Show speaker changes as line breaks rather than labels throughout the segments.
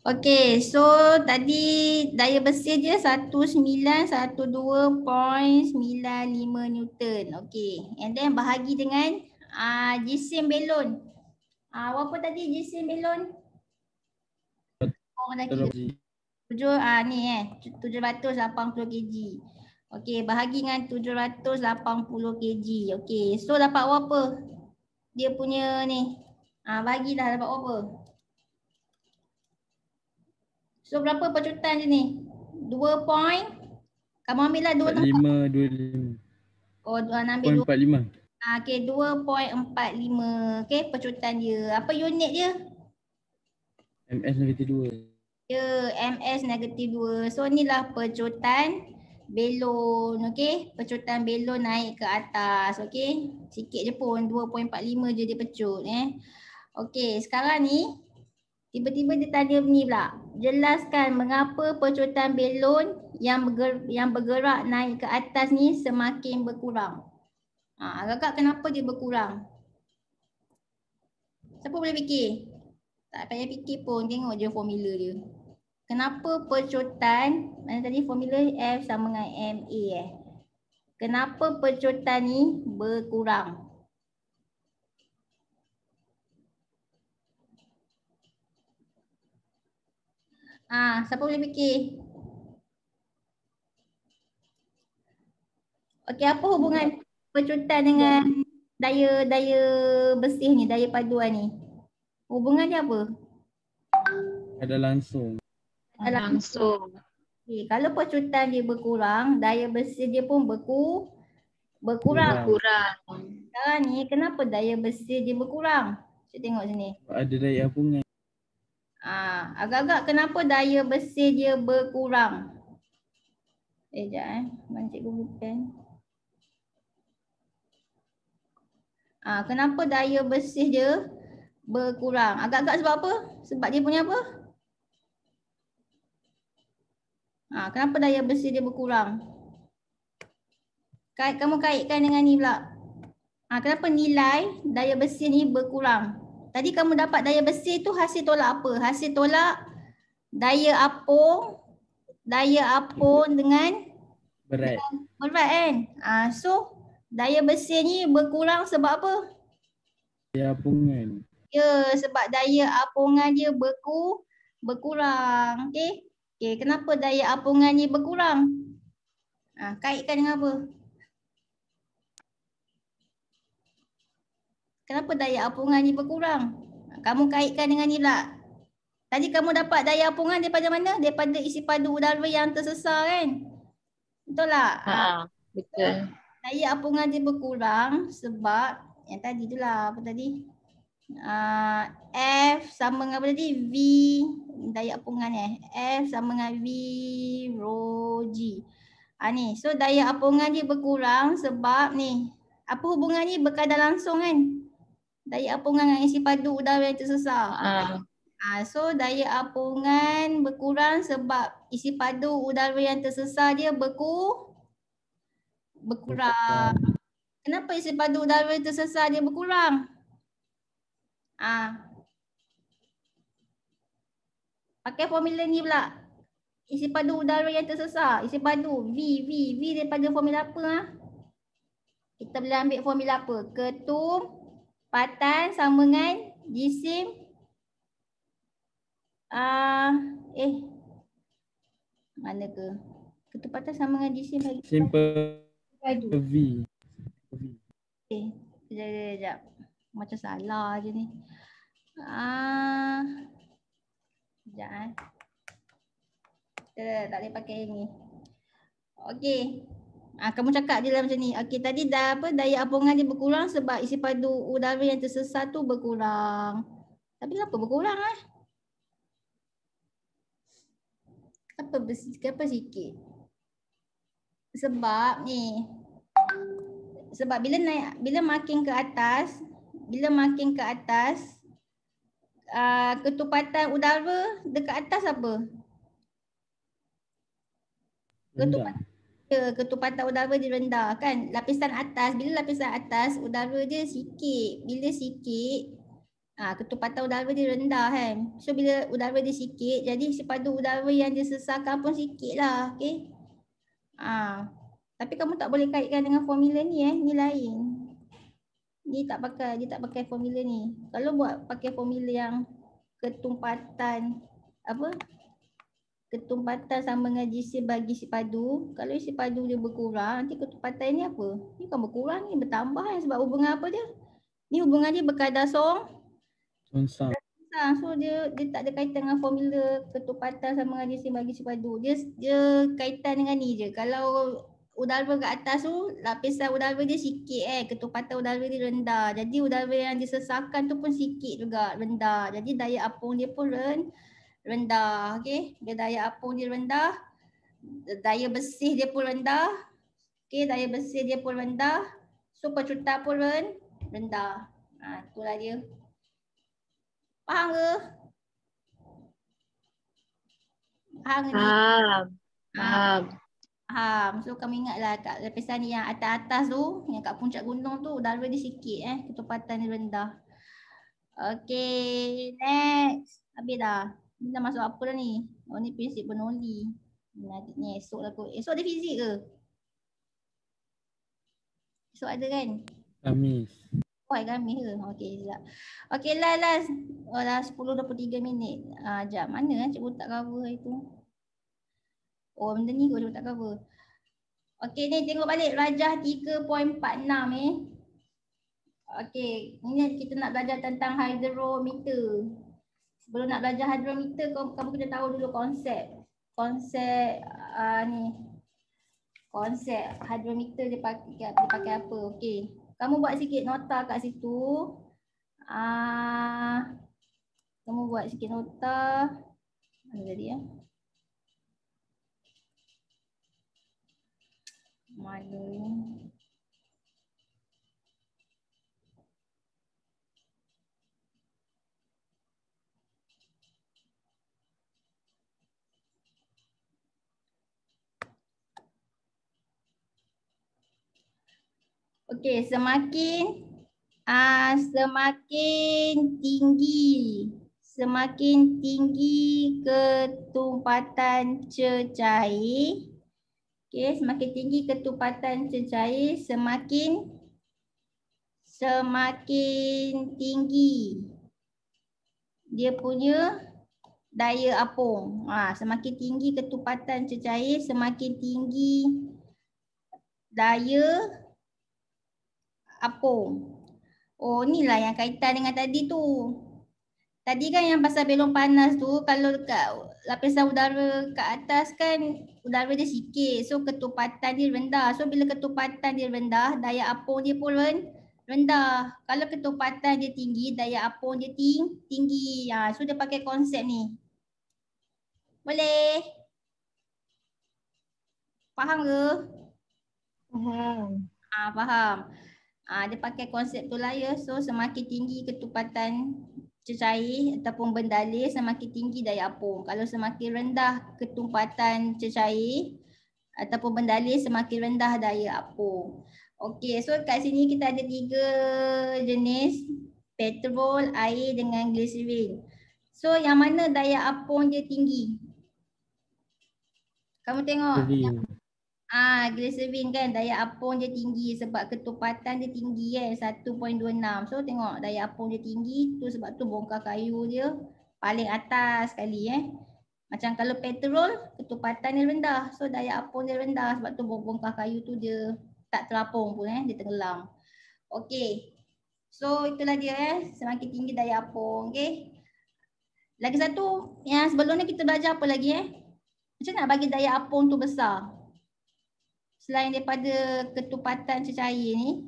Okey, so tadi daya bersih dia 1912.95 Newton. Okey, and then bahagi dengan jisim belon. Apa tadi jisim belon? Oh, lagi ni 780 kg. Okey, bahagi dengan 780 kg. Okey, so dapat berapa? Dia punya ni. Bagilah dapat berapa? So berapa pecutan je ni? 2 point. Kamu ambil lah 2 tempat.
4525.
Oh, ambil 2.
45.
Okey, 2.45. Okey, pecutan dia. Apa unit dia?
-2.
Ya, -2. So inilah pecutan belon. Okey, pecutan belon naik ke atas. Okey, sikit je pun 2.45 je dia pecut. Okey, sekarang ni tiba-tiba dia tanya ni pula. Jelaskan mengapa pecutan belon yang bergerak naik ke atas ni semakin berkurang. Agak-agak kenapa dia berkurang? Siapa boleh fikir? Tak payah fikir pun, tengok je formula dia. Kenapa pecutan, mana tadi formula F sama dengan MA Kenapa pecutan ni berkurang? Siapa boleh fikir? Okey, apa hubungan pecutan dengan daya bersih ni, daya paduan ni? Hubungan dia apa?
Ada langsung.
Langsung.
Okay, kalau pecutan dia berkurang, daya bersih dia pun berkurang. Sekarang ni kenapa daya bersih dia berkurang? Kita tengok sini.
Ada daya apungan.
Agak-agak kenapa daya bersih dia berkurang? Sekejap mana cikgu bukan. Kenapa daya bersih dia berkurang? Agak-agak sebab apa? Sebab dia punya apa? Kenapa daya bersih dia berkurang? Kamu kaitkan dengan ni pula. Kenapa nilai daya bersih ni berkurang? Tadi kamu dapat daya bersih tu hasil tolak apa? Hasil tolak daya apung dengan
berat
kan? So daya bersih ni berkurang sebab apa?
daya apungan.
Ya, sebab daya apungan dia berkurang. Okey, kenapa daya apungan ni berkurang? Kaitkan dengan apa? Kenapa daya apungan ni berkurang? Kamu kaitkan dengan ni pula. Tadi kamu dapat daya apungan daripada mana? Daripada isi padu udara yang tersesar kan? Betul tak?
Betul.
Daya apungan dia berkurang sebab yang tadi tu lah, apa tadi? F sama dengan apa tadi? V daya apungan F sama dengan V rho G. Ni, so daya apungan dia berkurang sebab ni. Apa hubungan ni? Berkadar langsung kan? Daya apungan dengan isi padu udara yang tersesar. So daya apungan berkurang sebab isi padu udara yang tersesar dia berkurang. Kenapa isi padu udara yang tersesar dia berkurang? Pakai formula ni pula. Isi padu udara yang tersesar. Isi padu V daripada formula apa? Kita boleh ambil formula apa? Ketumpatan sama dengan jisim mana ke? Ketumpatan sama dengan jisim bagi
Simple V.
Sekejap. Macam salah je ni. Sekejap tak boleh pakai ni. Okey. Kamu cakap je lah macam ni. Okey, tadi daya apungan dia berkurang sebab isi padu udara yang tersesat tu berkurang. Tapi kenapa berkurang Kenapa sikit? Sebab ni. Sebab bila makin ke atas, ketumpatan udara dekat atas apa? Ketumpatan udara dia rendah kan. Lapisan atas, bila lapisan atas udara dia sikit. Bila sikit, Ketupatan udara dia rendah kan. So bila udara dia sikit, jadi sipadu udara yang disesakan pun sikit lah. Okay. Tapi kamu tak boleh kaitkan dengan formula ni ni lain. Dia tak pakai formula ni. Kalau buat pakai formula yang ketumpatan ketumpatan sama dengan jisim bagi sipadu, kalau sipadu dia berkurang, nanti ketumpatan ni apa? Ni kan berkurang ni, bertambah kan, sebab hubungan apa dia? Ni hubungan dia berkadar song. So dia tak ada kaitan dengan formula ketumpatan sama dengan jisim bagi sipadu. Dia kaitan dengan ni je. Kalau udara kat atas tu, lapisan udara dia sikit ketumpatan udara dia rendah. Jadi udara yang disesakan tu pun sikit juga, rendah. Jadi daya apung dia pun rendah. Okay, dia daya apung dia rendah. Daya bersih dia pun rendah. Okay, daya bersih dia pun rendah. So pecutan pun rendah. Itulah dia. Faham ke? Faham ke ni? Faham. So kamu ingatlah kat lapisan ni yang atas-atas tu, yang kat puncak gunung tu udara dia sikit ketumpatan dia rendah. Okay, next. Habis dah. Ni dah masuk apa dah ni? Oh ni prinsip Bernoulli. Ni esok lah kot. Esok ada fizik ke? Esok ada kan?
Khamis.
Oh, Khamis ke? Okay, sekejap. Okay, last. Oh, dah 10-23 minit. Jap, mana cikgu tak cover hari tu? Oh, benda ni cikgu tak cover. Okay, ni tengok balik rajah 3.46 Okay, ini kita nak belajar tentang hydrometer. Sebelum nak belajar hydrometer, kamu kena tahu dulu konsep ni. Konsep hydrometer dia pakai apa? Okey. Kamu buat sikit nota kat situ. Kamu buat sikit nota. Mana tadi Mana ni? Okey, semakin tinggi ketumpatan cecair. Okey, semakin tinggi ketumpatan cecair, semakin tinggi dia punya daya apung. Semakin tinggi ketumpatan cecair, semakin tinggi daya apung. Oh, inilah yang kaitan dengan tadi tu. Tadi kan yang pasal belon panas tu, kalau kat lapisan udara kat atas kan udara dia sikit. So ketumpatan dia rendah. So bila ketumpatan dia rendah, daya apung dia pun rendah. Kalau ketumpatan dia tinggi, daya apung dia tinggi. So dia pakai konsep ni. Boleh? Faham ke?
Faham.
Faham. Dia pakai konsep tu lah ya. So semakin tinggi ketumpatan cecair ataupun bendalir, semakin tinggi daya apung. Kalau semakin rendah ketumpatan cecair ataupun bendalir, semakin rendah daya apung. Okey, so kat sini kita ada 3 jenis, petrol, air dengan glycerin. So yang mana daya apung dia tinggi? Kamu tengok. Glycerin kan daya apung dia tinggi sebab ketumpatan dia tinggi 1.26. So tengok daya apung dia tinggi tu sebab tu bongkar kayu dia paling atas sekali Macam kalau petrol ketumpatan dia rendah. So daya apung dia rendah sebab tu bongkar kayu tu dia tak terapung pun dia tenggelam. Okey. So itulah dia semakin tinggi daya apung. Okey. Lagi satu yang sebelum ni kita belajar apa lagi Macam nak bagi daya apung tu besar? Selain daripada ketumpatan cecair ni,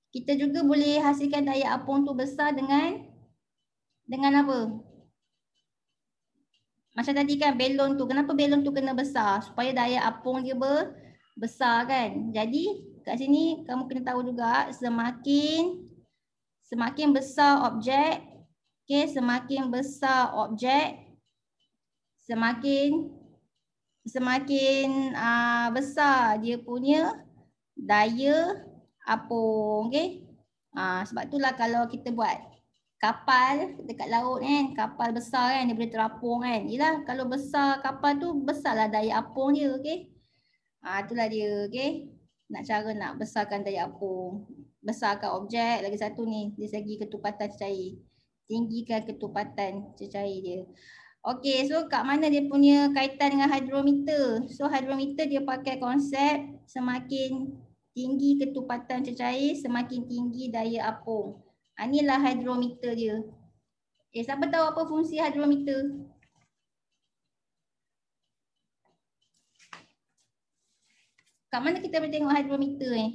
kita juga boleh hasilkan daya apung tu besar dengan apa? Macam tadi kan belon tu, kenapa belon tu kena besar? Supaya daya apung dia besar kan? Jadi kat sini kamu kena tahu juga semakin besar objek, semakin besar objek, semakin besar dia punya daya apung. Sebab itulah kalau kita buat kapal dekat laut kan, kapal besar kan, dia boleh terapung kan. Yelah kalau besar kapal tu besarlah daya apung dia, okey. Itulah dia, okey. Nak besarkan daya apung. Besarkan objek, lagi satu ni, dari segi ketupatan cecair. Tinggikan ketupatan cecair dia. Okey, so kat mana dia punya kaitan dengan hydrometer? So hydrometer dia pakai konsep semakin tinggi ketupatan cecair, semakin tinggi daya apung. Inilah hydrometer dia. Siapa tahu apa fungsi hydrometer? Kat mana kita boleh tengok hydrometer ni?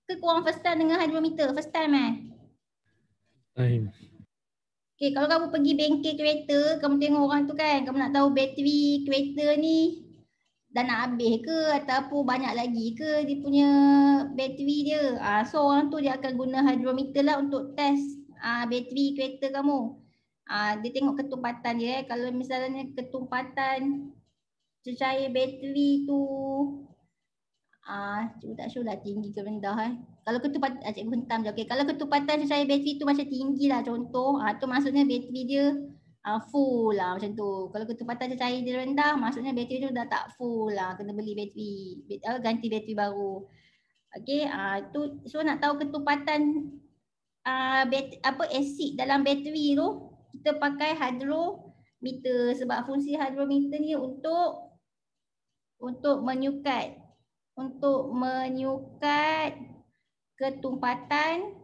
Ke korang first time dengan hydrometer? First time
Time.
Okay, kalau kamu pergi bengkel kereta, kamu tengok orang tu kan, kamu nak tahu bateri kereta ni dah nak habis ke ataupun banyak lagi ke dia punya bateri dia. So orang tu dia akan guna hydrometer lah untuk test bateri kereta kamu. Dia tengok ketupatan dia. Kalau misalnya ketupatan cecair bateri tu cikgu tak sure lah tinggi ke rendah Kalau ketupatan, cikgu hentam je. Okay. Kalau ketupatan cecair bateri tu macam tinggi lah contoh, tu maksudnya bateri dia full lah macam tu. Kalau ketupatan cecair dia rendah, maksudnya bateri tu dah tak full lah. Kena beli bateri, ganti bateri baru. Okay, so nak tahu ketupatan asid dalam bateri tu, kita pakai hydrometer. Sebab fungsi hydrometer ni untuk menyukat ketumpatan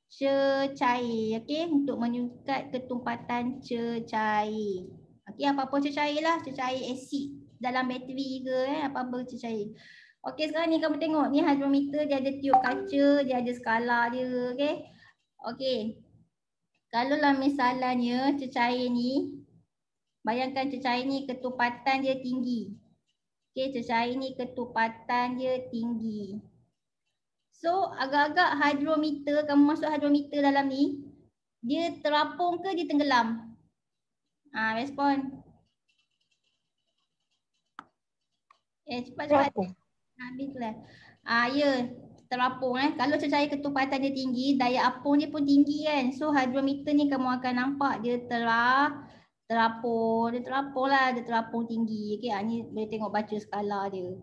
cecair. Okey, untuk menyukat ketumpatan cecair. Okey, apa-apa cecair lah, cecair asid dalam bateri ke apa-apa cecair. Okey, sekarang ni kamu tengok ni hydrometer, dia ada tiup kaca, dia ada skala dia, okey. Okey. Kalau lah misalnya cecair ni, bayangkan cecair ni ketupatan dia tinggi. Okay, cecair ni ketupatan dia tinggi. So agak-agak hydrometer, kamu masuk hydrometer dalam ni, dia terapung ke dia tenggelam? Respon. Cepat-cepat. Habislah. Ya, terapung Kalau cecair ketupatan dia tinggi, daya apung dia pun tinggi kan. So hydrometer ni kamu akan nampak dia terapung. Dia terapung tinggi. Okey, ni boleh tengok baca skala dia.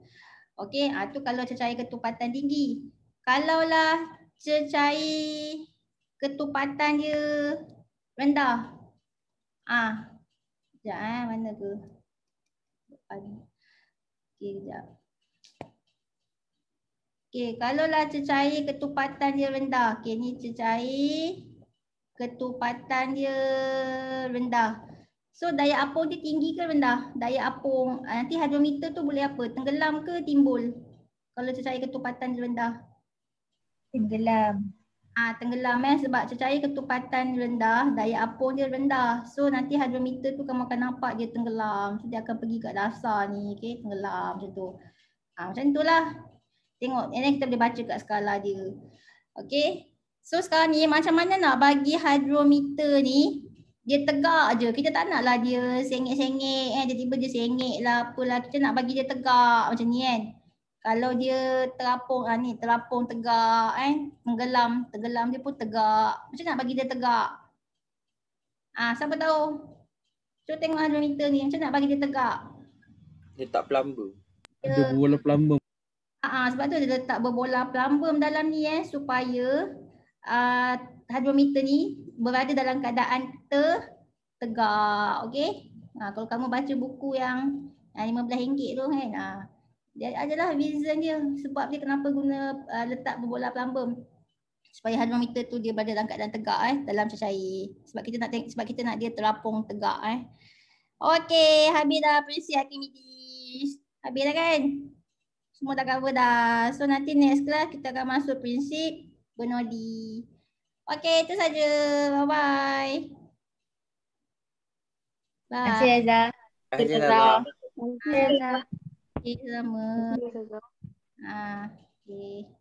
Okey, tu kalau cecair ketupatan tinggi. Kalaulah cecair ketupatan dia rendah. Sekejap mana ke? Okey, sekejap. Okey, kalaulah cecair ketupatan dia rendah. Okey, ni cecair ketupatan dia rendah. So daya apung dia tinggi ke rendah? Daya apung, nanti hydrometer tu boleh apa? Tenggelam ke timbul? Kalau cecair ketupatan dia rendah.
Tenggelam.
Tenggelam sebab cecair ketupatan rendah, daya apung dia rendah. So nanti hydrometer tu kamu akan nampak dia tenggelam. So dia akan pergi kat dasar ni, okey, tenggelam macam tu. Macam itulah. Tengok, ini kita boleh baca kat skala dia. Okey. So sekarang ni macam mana nak bagi hydrometer ni dia tegak je. Kita tak naklah dia sengit-sengit tiba-tiba dia sengit lah apalah. Kita nak bagi dia tegak macam ni kan. Kalau dia terapung ni terapung tegak tenggelam dia pun tegak. Macam nak bagi dia tegak? Siapa tahu? Cuba tengok hydrometer ni macam nak bagi dia tegak.
Letak plumber.
Ada bola plumber.
Sebab tu dia letak berbola plumbum dalam ni supaya hydrometer ni berada dalam keadaan tegak. Okey. Kalau kamu baca buku yang RM15 tu kan. Dia adalah reason dia sebab dia kenapa guna letak berbola plumbum supaya hydrometer tu dia berada dalam keadaan tegak dalam cecair. Sebab kita nak dia terapung tegak Okey, habis dah prinsip Archimedes. Habis dah kan? Semua dah cover dah. So nanti next class kita akan masuk prinsip Bernoulli. Okey, itu saja. Bye-bye.
Terima kasih Aiza.
Terima kasih Zaza.
Terima kasih Aiza.
Okey, sama.
Terima kasih Aiza.
Okey.